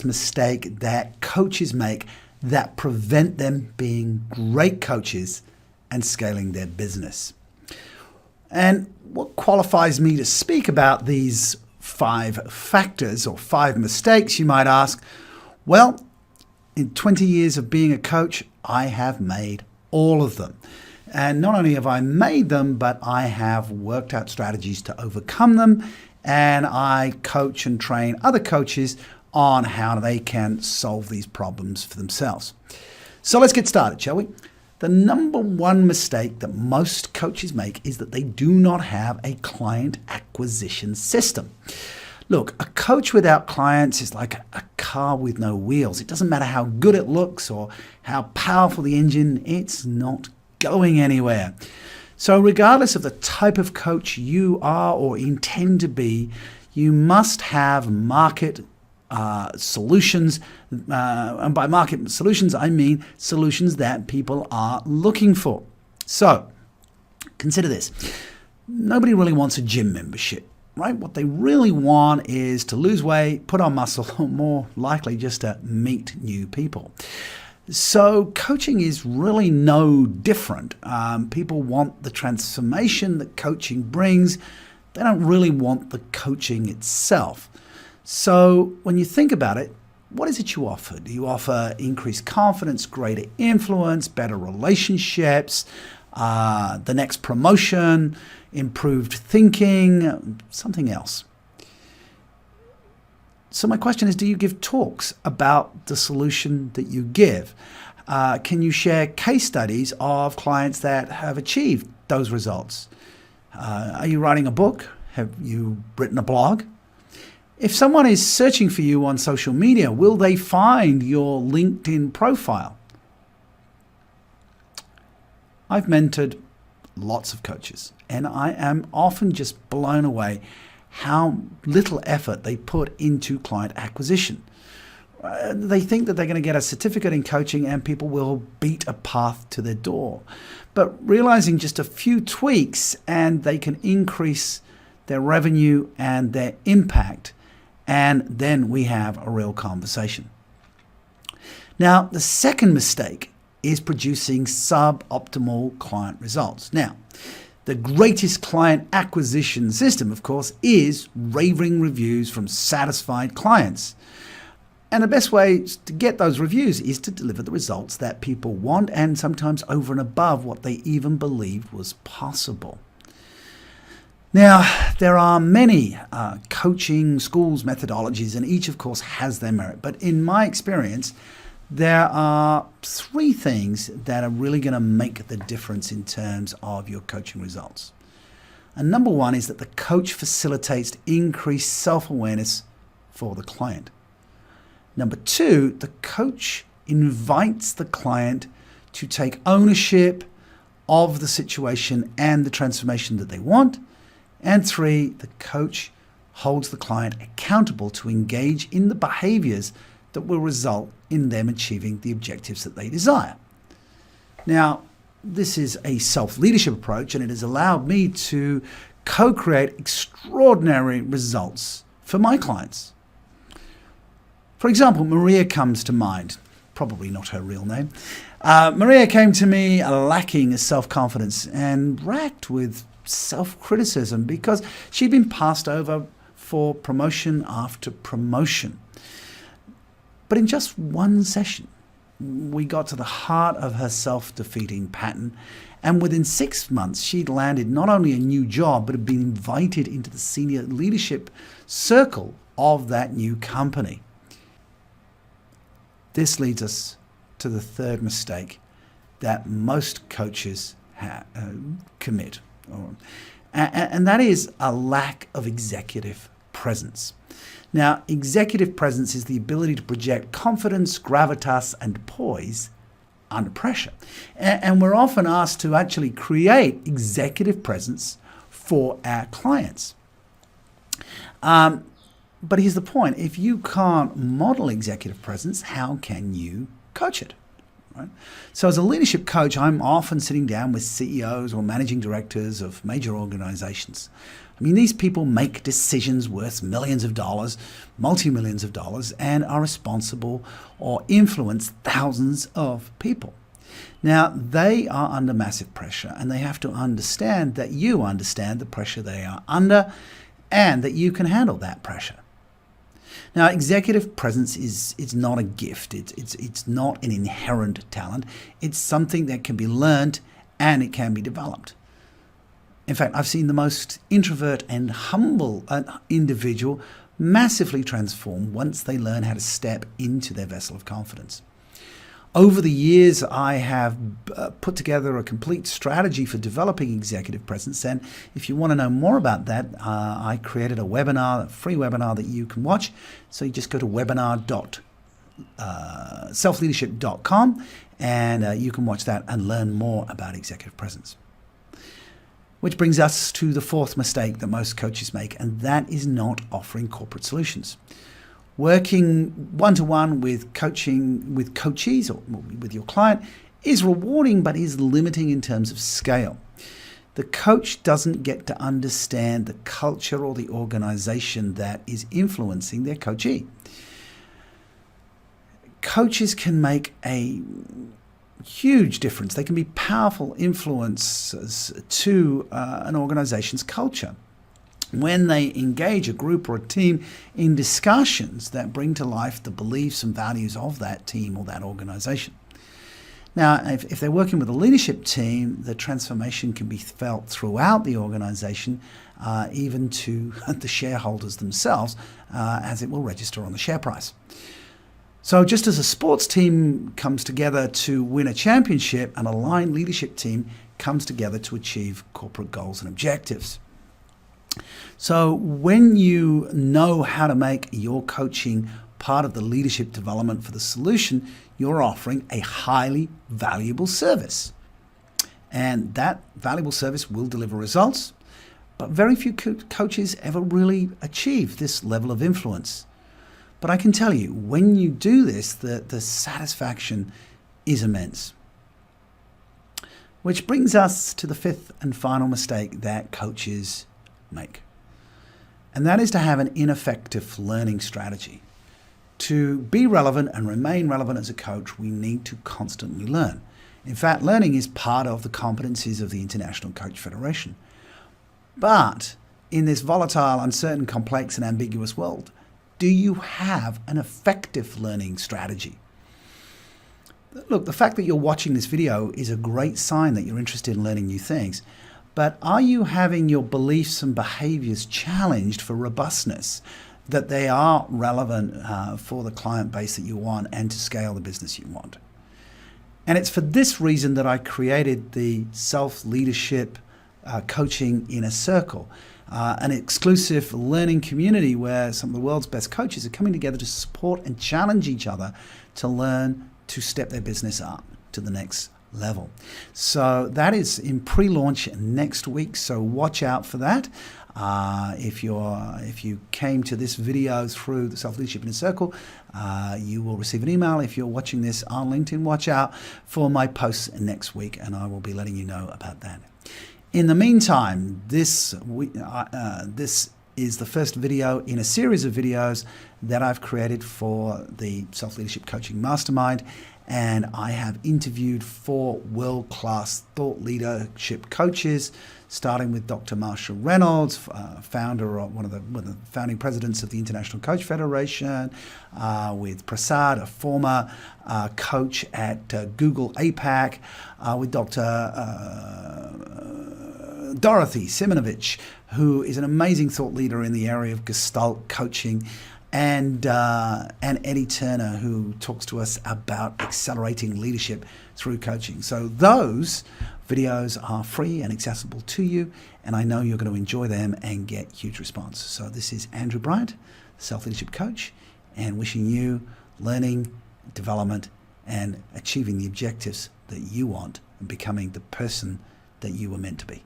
mistake that coaches make that prevent them being great coaches and scaling their business. And what qualifies me to speak about these 5 factors or 5 mistakes, you might ask? Well, in 20 years of being a coach, I have made all of them. And not only have I made them, but I have worked out strategies to overcome them. And I coach and train other coaches on how they can solve these problems for themselves. So let's get started, shall we? The number one mistake that most coaches make is that they do not have a client acquisition system. Look, a coach without clients is like a car with no wheels. It doesn't matter how good it looks or how powerful the engine, it's not going anywhere. So regardless of the type of coach you are or intend to be, you must have market solutions. And by market solutions, I mean solutions that people are looking for. So consider this. Nobody really wants a gym membership, right? What they really want is to lose weight, put on muscle, or more likely just to meet new people. So coaching is really no different. People want the transformation that coaching brings. They don't really want the coaching itself. So when you think about it, what is it you offer? Do you offer increased confidence, greater influence, better relationships, the next promotion, improved thinking, something else? So my question is, do you give talks about the solution that you give? Can you share case studies of clients that have achieved those results? Are you writing a book? Have you written a blog? If someone is searching for you on social media, will they find your LinkedIn profile? I've mentored lots of coaches, and I am often just blown away how little effort they put into client acquisition. They think that they're going to get a certificate in coaching and people will beat a path to their door. But realizing just a few tweaks and they can increase their revenue and their impact, and then we have a real conversation. Now, the second mistake is producing suboptimal client results. Now, the greatest client acquisition system, of course, is raving reviews from satisfied clients. And the best way to get those reviews is to deliver the results that people want, and sometimes over and above what they even believed was possible. Now, there are many coaching schools, methodologies, and each, of course, has their merit. But in my experience, there are 3 things that are really going to make the difference in terms of your coaching results. And number 1 is that the coach facilitates increased self-awareness for the client. Number 2, the coach invites the client to take ownership of the situation and the transformation that they want. And 3, the coach holds the client accountable to engage in the behaviors that will result in them achieving the objectives that they desire. Now, this is a self-leadership approach, and it has allowed me to co-create extraordinary results for my clients. For example, Maria comes to mind, probably not her real name. Maria came to me lacking self-confidence and racked with self-criticism because she'd been passed over for promotion after promotion. But in just one session, we got to the heart of her self-defeating pattern, and within 6 months, she'd landed not only a new job, but had been invited into the senior leadership circle of that new company. This leads us to the third mistake that most coaches commit, and that is a lack of executive presence. Now, executive presence is the ability to project confidence, gravitas, and poise under pressure. And we're often asked to actually create executive presence for our clients. But here's the point. If you can't model executive presence, how can you coach it? right? So as a leadership coach, I'm often sitting down with CEOs or managing directors of major organizations. I mean, these people make decisions worth millions of dollars, multi-millions of dollars, and are responsible or influence thousands of people. Now, they are under massive pressure, and they have to understand that you understand the pressure they are under and that you can handle that pressure. Now, executive presence is not a gift. It's not an inherent talent. It's something that can be learned and it can be developed. In fact, I've seen the most introvert and humble individual massively transform once they learn how to step into their vessel of confidence. Over the years, I have put together a complete strategy for developing executive presence. And if you want to know more about that, I created a webinar, a free webinar that you can watch. So you just go to webinar.selfleadership.com and you can watch that and learn more about executive presence. Which brings us to the fourth mistake that most coaches make, and that is not offering corporate solutions. Working one-to-one with coachees or with your client is rewarding, but is limiting in terms of scale. The coach doesn't get to understand the culture or the organization that is influencing their coachee. Coaches can make a huge difference. They can be powerful influences to an organization's culture when they engage a group or a team in discussions that bring to life the beliefs and values of that team or that organization. Now, if they're working with a leadership team, the transformation can be felt throughout the organization, even to the shareholders themselves, as it will register on the share price. So just as a sports team comes together to win a championship, an aligned leadership team comes together to achieve corporate goals and objectives. So when you know how to make your coaching part of the leadership development for the solution, you're offering a highly valuable service. And that valuable service will deliver results, but very few coaches ever really achieve this level of influence. But I can tell you, when you do this, the satisfaction is immense. Which brings us to the fifth and final mistake that coaches make. And that is to have an ineffective learning strategy. To be relevant and remain relevant as a coach, we need to constantly learn. In fact, learning is part of the competencies of the International Coach Federation. But in this volatile, uncertain, complex, and ambiguous world, do you have an effective learning strategy? Look, the fact that you're watching this video is a great sign that you're interested in learning new things. But are you having your beliefs and behaviors challenged for robustness, that they are relevant for the client base that you want and to scale the business you want? And it's for this reason that I created the Self-Leadership Coaching Inner Circle, an exclusive learning community where some of the world's best coaches are coming together to support and challenge each other to learn to step their business up to the next level. So that is in pre-launch next week, so watch out for that. If you came to this video through the Self-Leadership Inner Circle, you will receive an email. If you're watching this on LinkedIn, watch out for my posts next week, and I will be letting you know about that. In the meantime, this is the first video in a series of videos that I've created for the Self-Leadership Coaching Mastermind. And I have interviewed 4 world-class thought leadership coaches, starting with Dr. Marsha Reynolds, founder of one of the founding presidents of the International Coach Federation, with Prasad, a former coach at Google APAC, with Dr. Dorothy Simonovich, who is an amazing thought leader in the area of Gestalt coaching, and Eddie Turner, who talks to us about accelerating leadership through coaching. So those videos are free and accessible to you, and I know you're going to enjoy them and get huge response. So this is Andrew Bryant, Self-Leadership Coach, and wishing you learning, development, and achieving the objectives that you want and becoming the person that you were meant to be.